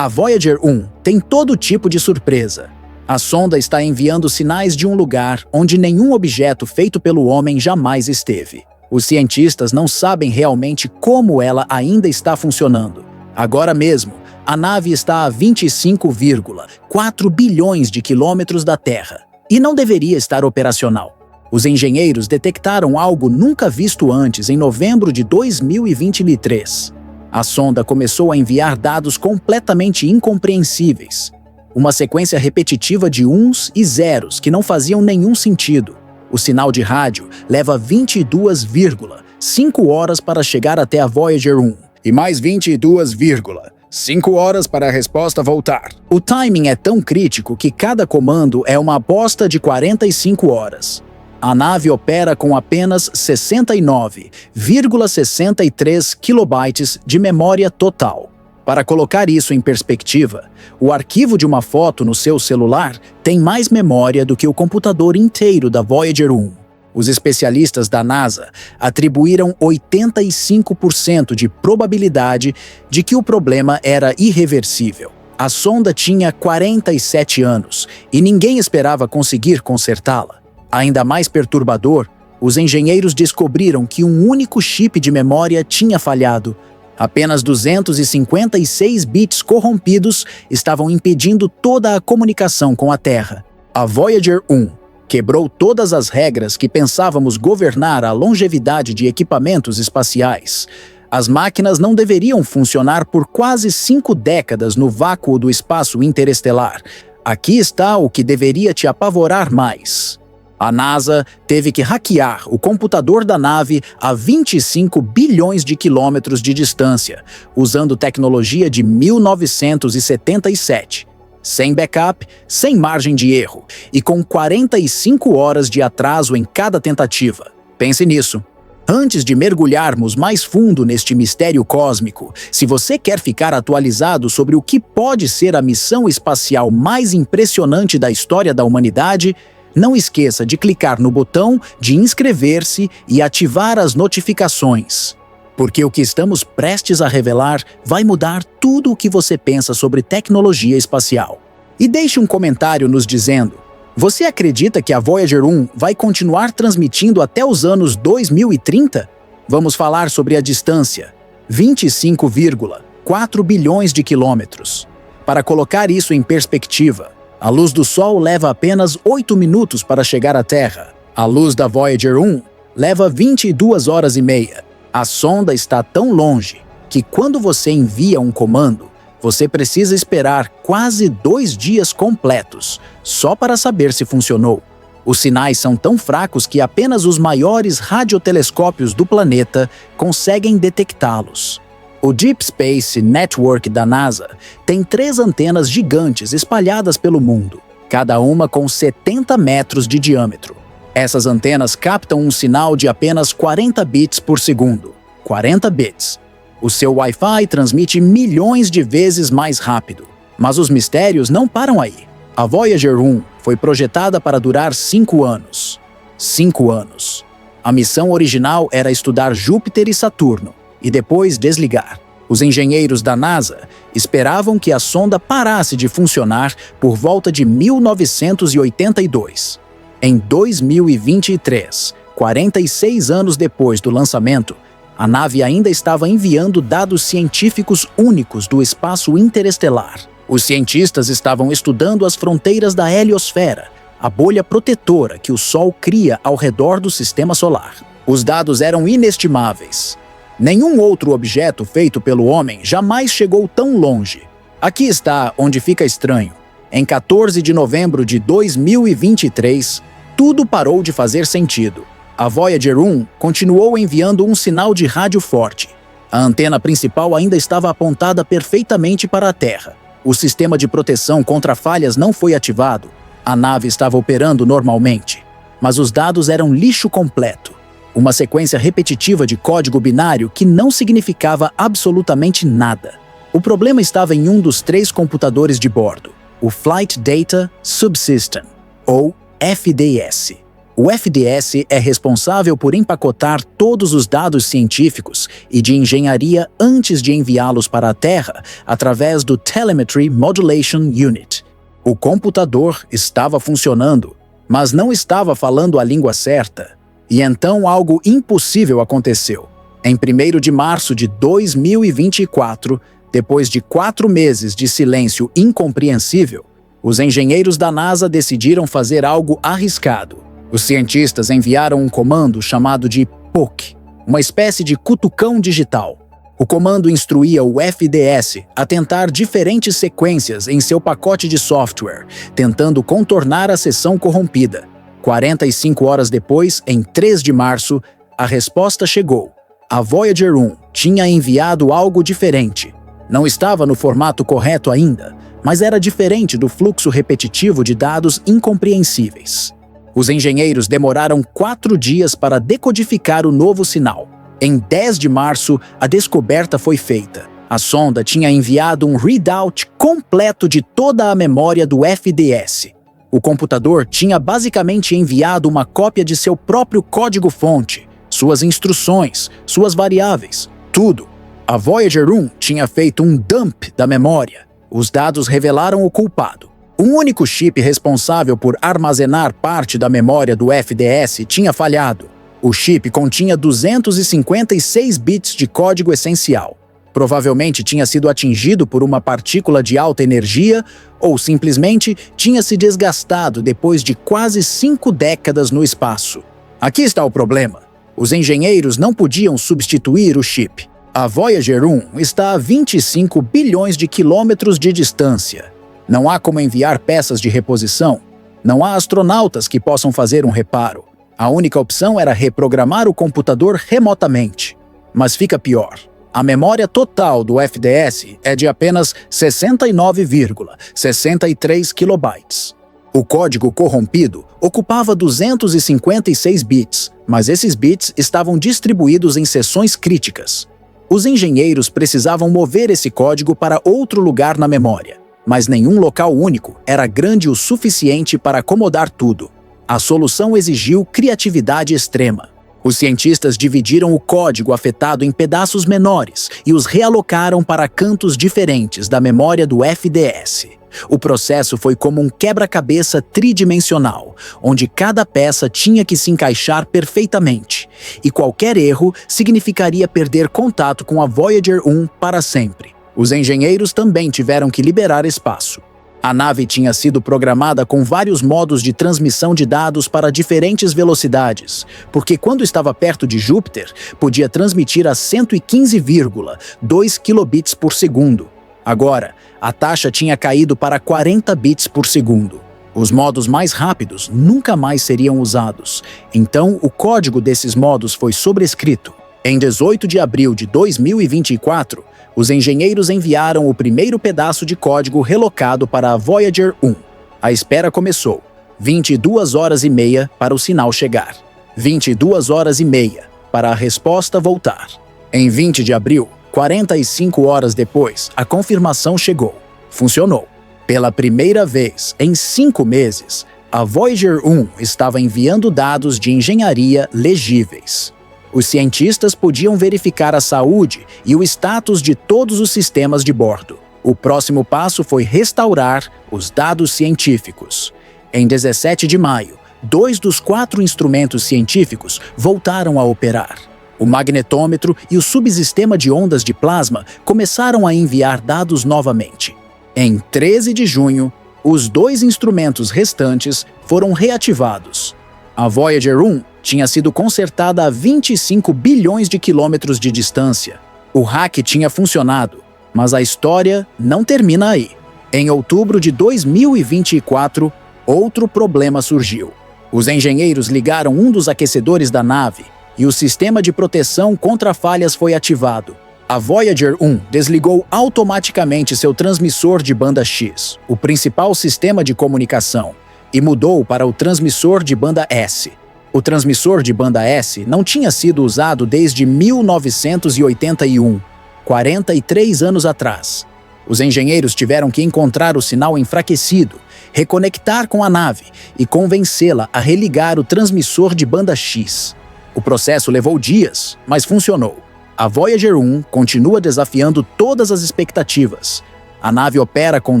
A Voyager 1 tem todo tipo de surpresa. A sonda está enviando sinais de um lugar onde nenhum objeto feito pelo homem jamais esteve. Os cientistas não sabem realmente como ela ainda está funcionando. Agora mesmo, a nave está a 25,4 bilhões de quilômetros da Terra e não deveria estar operacional. Os engenheiros detectaram algo nunca visto antes em novembro de 2023. A sonda começou a enviar dados completamente incompreensíveis. Uma sequência repetitiva de uns e zeros que não faziam nenhum sentido. O sinal de rádio leva 22,5 horas para chegar até a Voyager 1 e mais 22,5 horas para a resposta voltar. O timing é tão crítico que cada comando é uma aposta de 45 horas. A nave opera com apenas 69,63 kilobytes de memória total. Para colocar isso em perspectiva, o arquivo de uma foto no seu celular tem mais memória do que o computador inteiro da Voyager 1. Os especialistas da NASA atribuíram 85% de probabilidade de que o problema era irreversível. A sonda tinha 47 anos e ninguém esperava conseguir consertá-la. Ainda mais perturbador, os engenheiros descobriram que um único chip de memória tinha falhado. Apenas 256 bits corrompidos estavam impedindo toda a comunicação com a Terra. A Voyager 1 quebrou todas as regras que pensávamos governar a longevidade de equipamentos espaciais. As máquinas não deveriam funcionar por quase 5 décadas no vácuo do espaço interestelar. Aqui está o que deveria te apavorar mais. A NASA teve que hackear o computador da nave a 25 bilhões de quilômetros de distância, usando tecnologia de 1977. Sem backup, sem margem de erro e com 45 horas de atraso em cada tentativa. Pense nisso. Antes de mergulharmos mais fundo neste mistério cósmico, se você quer ficar atualizado sobre o que pode ser a missão espacial mais impressionante da história da humanidade, não esqueça de clicar no botão de inscrever-se e ativar as notificações, porque o que estamos prestes a revelar vai mudar tudo o que você pensa sobre tecnologia espacial. E deixe um comentário nos dizendo: você acredita que a Voyager 1 vai continuar transmitindo até os anos 2030? Vamos falar sobre a distância: 25,4 bilhões de quilômetros. Para colocar isso em perspectiva, a luz do Sol leva apenas 8 minutos para chegar à Terra. A luz da Voyager 1 leva 22 horas e meia. A sonda está tão longe que quando você envia um comando, você precisa esperar quase 2 dias completos, só para saber se funcionou. Os sinais são tão fracos que apenas os maiores radiotelescópios do planeta conseguem detectá-los. O Deep Space Network da NASA tem 3 antenas gigantes espalhadas pelo mundo, cada uma com 70 metros de diâmetro. Essas antenas captam um sinal de apenas 40 bits por segundo. 40 bits. O seu Wi-Fi transmite milhões de vezes mais rápido. Mas os mistérios não param aí. A Voyager 1 foi projetada para durar 5 anos. 5 anos. A missão original era estudar Júpiter e Saturno e depois desligar. Os engenheiros da NASA esperavam que a sonda parasse de funcionar por volta de 1982. Em 2023, 46 anos depois do lançamento, a nave ainda estava enviando dados científicos únicos do espaço interestelar. Os cientistas estavam estudando as fronteiras da heliosfera, a bolha protetora que o Sol cria ao redor do sistema solar. Os dados eram inestimáveis. Nenhum outro objeto feito pelo homem jamais chegou tão longe. Aqui está onde fica estranho. Em 14 de novembro de 2023, tudo parou de fazer sentido. A Voyager 1 continuou enviando um sinal de rádio forte. A antena principal ainda estava apontada perfeitamente para a Terra. O sistema de proteção contra falhas não foi ativado. A nave estava operando normalmente. Mas os dados eram lixo completo. Uma sequência repetitiva de código binário que não significava absolutamente nada. O problema estava em um dos 3 computadores de bordo, o Flight Data Subsystem, ou FDS. O FDS é responsável por empacotar todos os dados científicos e de engenharia antes de enviá-los para a Terra através do Telemetry Modulation Unit. O computador estava funcionando, mas não estava falando a língua certa. E então algo impossível aconteceu. Em 1º de março de 2024, depois de 4 meses de silêncio incompreensível, os engenheiros da NASA decidiram fazer algo arriscado. Os cientistas enviaram um comando chamado de POC, uma espécie de cutucão digital. O comando instruía o FDS a tentar diferentes sequências em seu pacote de software, tentando contornar a seção corrompida. 45 horas depois, em 3 de março, a resposta chegou. A Voyager 1 tinha enviado algo diferente. Não estava no formato correto ainda, mas era diferente do fluxo repetitivo de dados incompreensíveis. Os engenheiros demoraram 4 dias para decodificar o novo sinal. Em 10 de março, a descoberta foi feita. A sonda tinha enviado um readout completo de toda a memória do FDS. O computador tinha basicamente enviado uma cópia de seu próprio código-fonte, suas instruções, suas variáveis, tudo. A Voyager 1 tinha feito um dump da memória. Os dados revelaram o culpado. Um único chip responsável por armazenar parte da memória do FDS tinha falhado. O chip continha 256 bits de código essencial. Provavelmente tinha sido atingido por uma partícula de alta energia ou simplesmente tinha se desgastado depois de quase 5 décadas no espaço. Aqui está o problema. Os engenheiros não podiam substituir o chip. A Voyager 1 está a 25 bilhões de quilômetros de distância. Não há como enviar peças de reposição. Não há astronautas que possam fazer um reparo. A única opção era reprogramar o computador remotamente. Mas fica pior. A memória total do FDS é de apenas 69,63 kilobytes. O código corrompido ocupava 256 bits, mas esses bits estavam distribuídos em seções críticas. Os engenheiros precisavam mover esse código para outro lugar na memória, mas nenhum local único era grande o suficiente para acomodar tudo. A solução exigiu criatividade extrema. Os cientistas dividiram o código afetado em pedaços menores e os realocaram para cantos diferentes da memória do FDS. O processo foi como um quebra-cabeça tridimensional, onde cada peça tinha que se encaixar perfeitamente, e qualquer erro significaria perder contato com a Voyager 1 para sempre. Os engenheiros também tiveram que liberar espaço. A nave tinha sido programada com vários modos de transmissão de dados para diferentes velocidades, porque quando estava perto de Júpiter, podia transmitir a 115,2 kilobits por segundo. Agora, a taxa tinha caído para 40 bits por segundo. Os modos mais rápidos nunca mais seriam usados, então o código desses modos foi sobrescrito. Em 18 de abril de 2024, os engenheiros enviaram o primeiro pedaço de código relocado para a Voyager 1. A espera começou. 22 horas e meia para o sinal chegar. 22 horas e meia para a resposta voltar. Em 20 de abril, 45 horas depois, a confirmação chegou. Funcionou. Pela primeira vez em 5 meses, a Voyager 1 estava enviando dados de engenharia legíveis. Os cientistas podiam verificar a saúde e o status de todos os sistemas de bordo. O próximo passo foi restaurar os dados científicos. Em 17 de maio, 2 dos 4 instrumentos científicos voltaram a operar. O magnetômetro e o subsistema de ondas de plasma começaram a enviar dados novamente. Em 13 de junho, os 2 instrumentos restantes foram reativados. A Voyager 1 tinha sido consertada a 25 bilhões de quilômetros de distância. O hack tinha funcionado, mas a história não termina aí. Em outubro de 2024, outro problema surgiu. Os engenheiros ligaram um dos aquecedores da nave e o sistema de proteção contra falhas foi ativado. A Voyager 1 desligou automaticamente seu transmissor de banda X, o principal sistema de comunicação, e mudou para o transmissor de banda S. O transmissor de banda S não tinha sido usado desde 1981, 43 anos atrás. Os engenheiros tiveram que encontrar o sinal enfraquecido, reconectar com a nave e convencê-la a religar o transmissor de banda X. O processo levou dias, mas funcionou. A Voyager 1 continua desafiando todas as expectativas. A nave opera com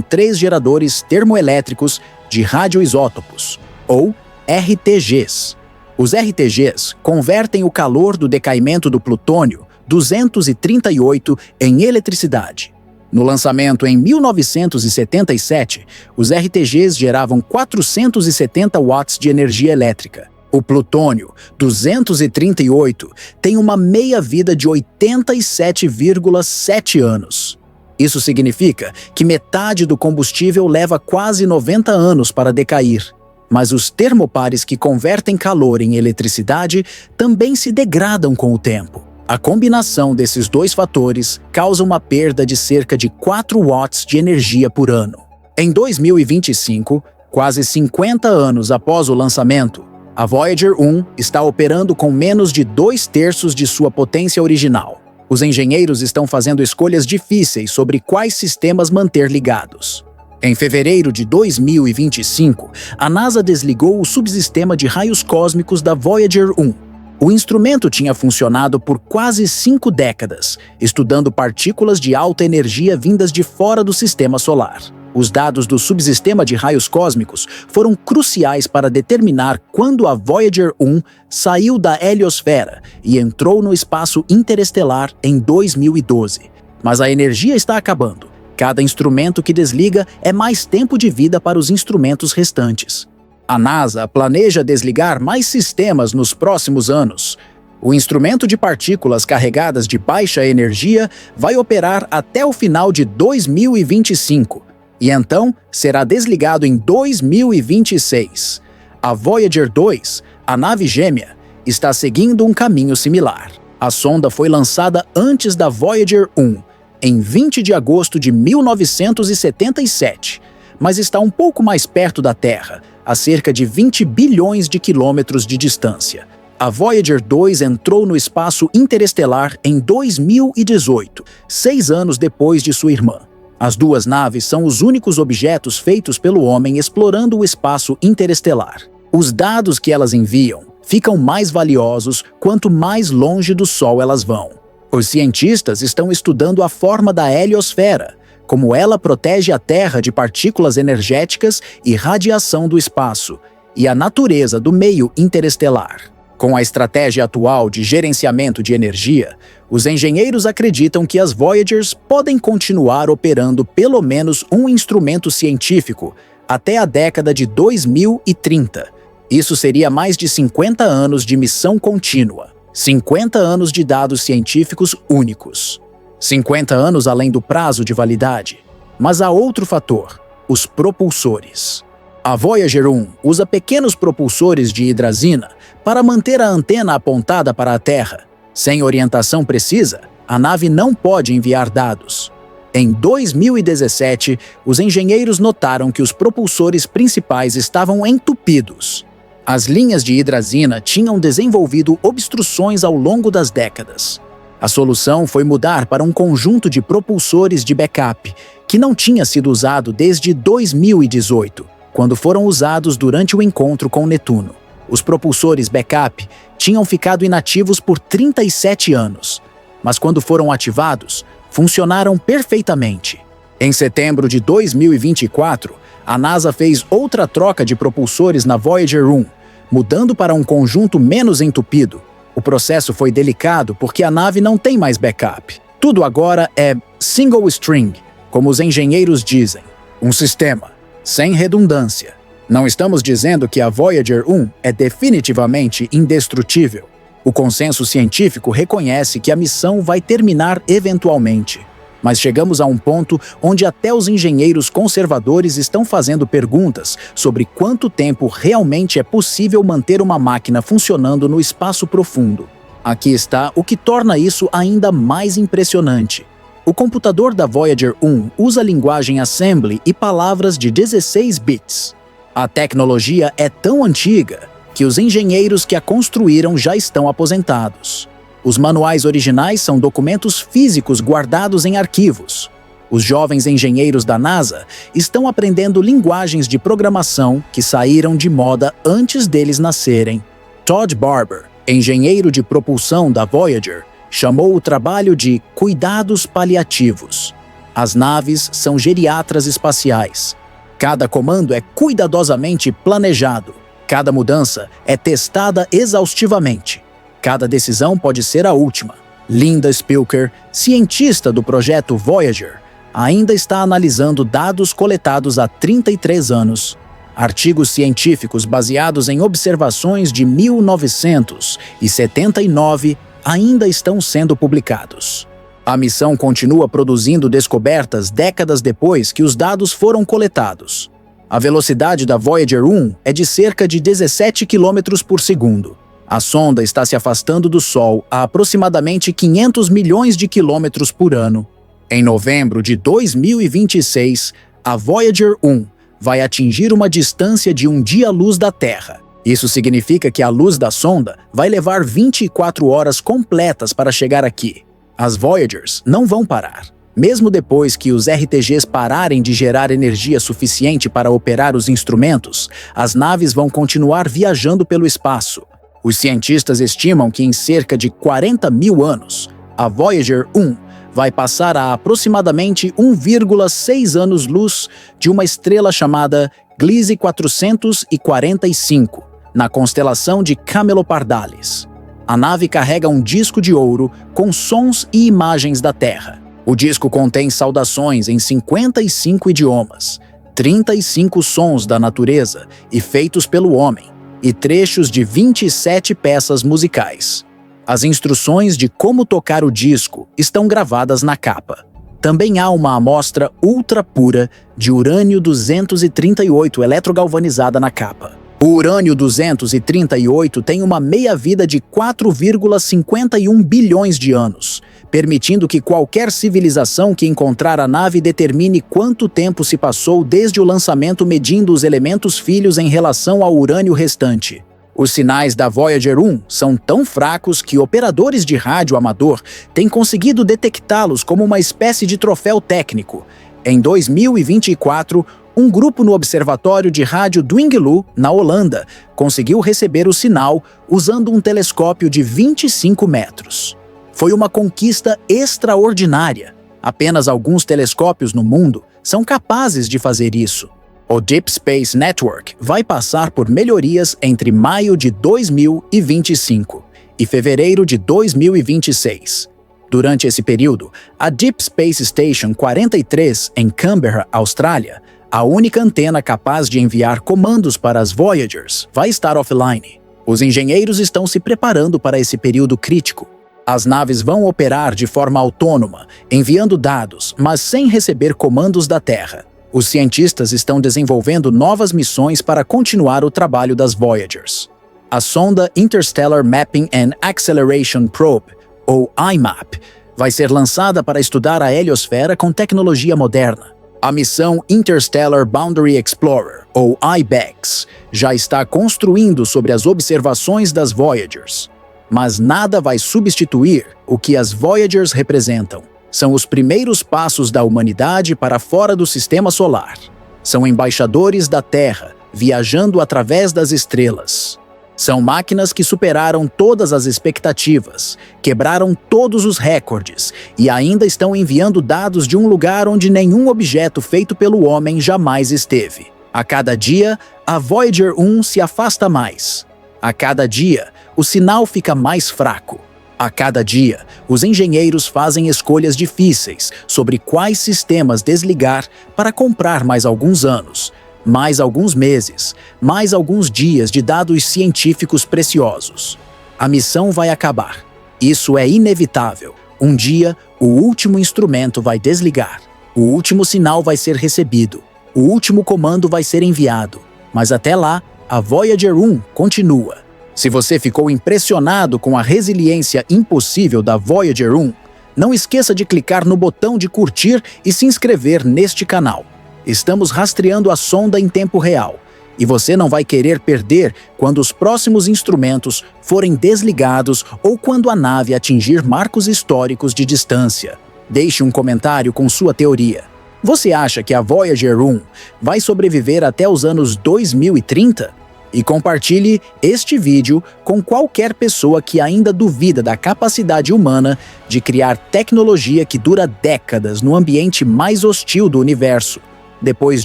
3 geradores termoelétricos de radioisótopos, ou RTGs. Os RTGs convertem o calor do decaimento do plutônio 238 em eletricidade. No lançamento em 1977, os RTGs geravam 470 watts de energia elétrica. O plutônio 238 tem uma meia-vida de 87,7 anos. Isso significa que metade do combustível leva quase 90 anos para decair. Mas os termopares que convertem calor em eletricidade também se degradam com o tempo. A combinação desses 2 fatores causa uma perda de cerca de 4 watts de energia por ano. Em 2025, quase 50 anos após o lançamento, a Voyager 1 está operando com menos de 2/3 de sua potência original. Os engenheiros estão fazendo escolhas difíceis sobre quais sistemas manter ligados. Em fevereiro de 2025, a NASA desligou o subsistema de raios cósmicos da Voyager 1. O instrumento tinha funcionado por quase 5 décadas, estudando partículas de alta energia vindas de fora do sistema solar. Os dados do subsistema de raios cósmicos foram cruciais para determinar quando a Voyager 1 saiu da heliosfera e entrou no espaço interestelar em 2012. Mas a energia está acabando. Cada instrumento que desliga é mais tempo de vida para os instrumentos restantes. A NASA planeja desligar mais sistemas nos próximos anos. O instrumento de partículas carregadas de baixa energia vai operar até o final de 2025. E então será desligado em 2026. A Voyager 2, a nave gêmea, está seguindo um caminho similar. A sonda foi lançada antes da Voyager 1, em 20 de agosto de 1977, mas está um pouco mais perto da Terra, a cerca de 20 bilhões de quilômetros de distância. A Voyager 2 entrou no espaço interestelar em 2018, 6 anos depois de sua irmã. As 2 naves são os únicos objetos feitos pelo homem explorando o espaço interestelar. Os dados que elas enviam ficam mais valiosos quanto mais longe do Sol elas vão. Os cientistas estão estudando a forma da heliosfera, como ela protege a Terra de partículas energéticas e radiação do espaço, e a natureza do meio interestelar. Com a estratégia atual de gerenciamento de energia, os engenheiros acreditam que as Voyagers podem continuar operando pelo menos um instrumento científico até a década de 2030. Isso seria mais de 50 anos de missão contínua, 50 anos de dados científicos únicos, 50 anos além do prazo de validade. Mas há outro fator: os propulsores. A Voyager 1 usa pequenos propulsores de hidrazina para manter a antena apontada para a Terra. Sem orientação precisa, a nave não pode enviar dados. Em 2017, os engenheiros notaram que os propulsores principais estavam entupidos. As linhas de hidrazina tinham desenvolvido obstruções ao longo das décadas. A solução foi mudar para um conjunto de propulsores de backup, que não tinha sido usado desde 2018, quando foram usados durante o encontro com Netuno. Os propulsores backup tinham ficado inativos por 37 anos, mas quando foram ativados, funcionaram perfeitamente. Em setembro de 2024, a NASA fez outra troca de propulsores na Voyager 1, mudando para um conjunto menos entupido. O processo foi delicado porque a nave não tem mais backup. Tudo agora é single string, como os engenheiros dizem, um sistema sem redundância. Não estamos dizendo que a Voyager 1 é definitivamente indestrutível. O consenso científico reconhece que a missão vai terminar eventualmente. Mas chegamos a um ponto onde até os engenheiros conservadores estão fazendo perguntas sobre quanto tempo realmente é possível manter uma máquina funcionando no espaço profundo. Aqui está o que torna isso ainda mais impressionante. O computador da Voyager 1 usa linguagem assembly e palavras de 16 bits. A tecnologia é tão antiga que os engenheiros que a construíram já estão aposentados. Os manuais originais são documentos físicos guardados em arquivos. Os jovens engenheiros da NASA estão aprendendo linguagens de programação que saíram de moda antes deles nascerem. Todd Barber, engenheiro de propulsão da Voyager, chamou o trabalho de cuidados paliativos. As naves são geriatras espaciais. Cada comando é cuidadosamente planejado. Cada mudança é testada exaustivamente. Cada decisão pode ser a última. Linda Spilker, cientista do projeto Voyager, ainda está analisando dados coletados há 33 anos. Artigos científicos baseados em observações de 1979 ainda estão sendo publicados. A missão continua produzindo descobertas décadas depois que os dados foram coletados. A velocidade da Voyager 1 é de cerca de 17 km por segundo. A sonda está se afastando do Sol a aproximadamente 500 milhões de quilômetros por ano. Em novembro de 2026, a Voyager 1 vai atingir uma distância de um dia-luz da Terra. Isso significa que a luz da sonda vai levar 24 horas completas para chegar aqui. As Voyagers não vão parar. Mesmo depois que os RTGs pararem de gerar energia suficiente para operar os instrumentos, as naves vão continuar viajando pelo espaço. Os cientistas estimam que em cerca de 40 mil anos, a Voyager 1 vai passar a aproximadamente 1,6 anos-luz de uma estrela chamada Gliese 445, na constelação de Camelopardalis. A nave carrega um disco de ouro com sons e imagens da Terra. O disco contém saudações em 55 idiomas, 35 sons da natureza e feitos pelo homem, e trechos de 27 peças musicais. As instruções de como tocar o disco estão gravadas na capa. Também há uma amostra ultra pura de urânio-238 eletrogalvanizada na capa. O urânio-238 tem uma meia-vida de 4,51 bilhões de anos, permitindo que qualquer civilização que encontrar a nave determine quanto tempo se passou desde o lançamento, medindo os elementos filhos em relação ao urânio restante. Os sinais da Voyager 1 são tão fracos que operadores de rádio amador têm conseguido detectá-los como uma espécie de troféu técnico. Em 2024, um grupo no Observatório de Rádio Dwingelo, na Holanda, conseguiu receber o sinal usando um telescópio de 25 metros. Foi uma conquista extraordinária. Apenas alguns telescópios no mundo são capazes de fazer isso. O Deep Space Network vai passar por melhorias entre maio de 2025 e fevereiro de 2026. Durante esse período, a Deep Space Station 43, em Canberra, Austrália, a única antena capaz de enviar comandos para as Voyagers, vai estar offline. Os engenheiros estão se preparando para esse período crítico. As naves vão operar de forma autônoma, enviando dados, mas sem receber comandos da Terra. Os cientistas estão desenvolvendo novas missões para continuar o trabalho das Voyagers. A sonda Interstellar Mapping and Acceleration Probe, ou IMAP, vai ser lançada para estudar a heliosfera com tecnologia moderna. A missão Interstellar Boundary Explorer, ou IBEX, já está construindo sobre as observações das Voyagers. Mas nada vai substituir o que as Voyagers representam. São os primeiros passos da humanidade para fora do sistema solar. São embaixadores da Terra, viajando através das estrelas. São máquinas que superaram todas as expectativas, quebraram todos os recordes e ainda estão enviando dados de um lugar onde nenhum objeto feito pelo homem jamais esteve. A cada dia, a Voyager 1 se afasta mais. A cada dia, o sinal fica mais fraco. A cada dia, os engenheiros fazem escolhas difíceis sobre quais sistemas desligar para comprar mais alguns anos, mais alguns meses, mais alguns dias de dados científicos preciosos. A missão vai acabar. Isso é inevitável. Um dia, o último instrumento vai desligar. O último sinal vai ser recebido. O último comando vai ser enviado. Mas até lá, a Voyager 1 continua. Se você ficou impressionado com a resiliência impossível da Voyager 1, não esqueça de clicar no botão de curtir e se inscrever neste canal. Estamos rastreando a sonda em tempo real, e você não vai querer perder quando os próximos instrumentos forem desligados ou quando a nave atingir marcos históricos de distância. Deixe um comentário com sua teoria. Você acha que a Voyager 1 vai sobreviver até os anos 2030? E compartilhe este vídeo com qualquer pessoa que ainda duvida da capacidade humana de criar tecnologia que dura décadas no ambiente mais hostil do universo. Depois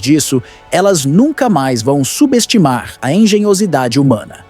disso, elas nunca mais vão subestimar a engenhosidade humana.